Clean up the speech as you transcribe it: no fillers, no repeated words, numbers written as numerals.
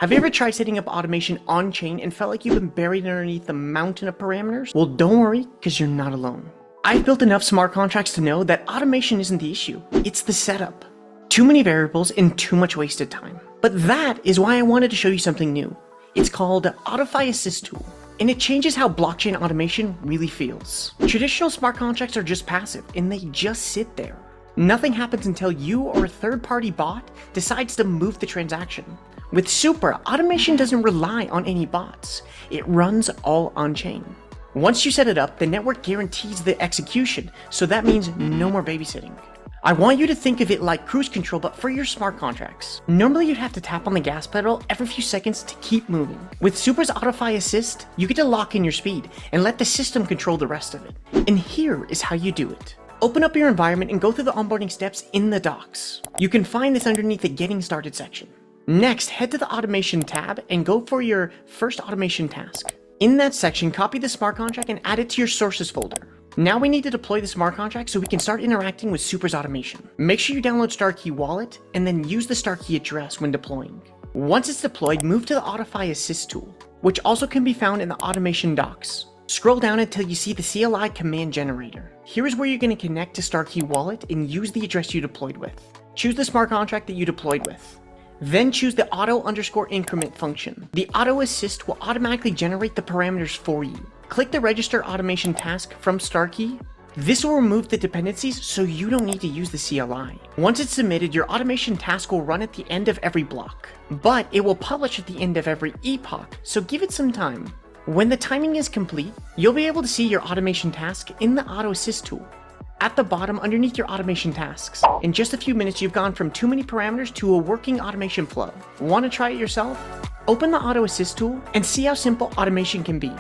Have you ever tried setting up automation on-chain and felt like you've been buried underneath a mountain of parameters? Well, don't worry, because you're not alone. I've built enough smart contracts to know that automation isn't the issue, it's the setup. Too many variables and too much wasted time. But that is why I wanted to show you something new. It's called AutoFi Assist tool, and it changes how blockchain automation really feels. Traditional smart contracts are just passive, and they just sit there. Nothing happens until you or a third-party bot decides to move the transaction. With Supra, automation doesn't rely on any bots. It runs all on-chain. Once you set it up, the network guarantees the execution, so that means no more babysitting. I want you to think of it like cruise control, but for your smart contracts. Normally you'd have to tap on the gas pedal every few seconds to keep moving. With Supra's AutoFi Assist, you get to lock in your speed and let the system control the rest of it. And here is how you do it. Open up your environment and go through the onboarding steps in the docs. You can find this underneath the Getting Started section. Next, head to the Automation tab and go for your first automation task. In that section, copy the smart contract and add it to your sources folder. Now we need to deploy the smart contract so we can start interacting with Supra's automation. Make sure you download StarKey Wallet and then use the StarKey address when deploying. Once it's deployed, move to the AutoFi Assist tool, which also can be found in the automation docs. Scroll down until you see the CLI command generator. Here is where you're going to connect to StarKey Wallet and use the address you deployed with. Choose the smart contract that you deployed with. Then choose the auto_increment function. The auto assist will automatically generate the parameters for you. Click the register automation task from StarKey. This will remove the dependencies so you don't need to use the CLI. Once it's submitted, your automation task will run at the end of every block, but it will publish at the end of every epoch, so give it some time. When the timing is complete, you'll be able to see your automation task in the auto assist tool. At the bottom underneath your automation tasks. In just a few minutes, you've gone from too many parameters to a working automation flow. Want to try it yourself? Open the Auto Assist tool and see how simple automation can be.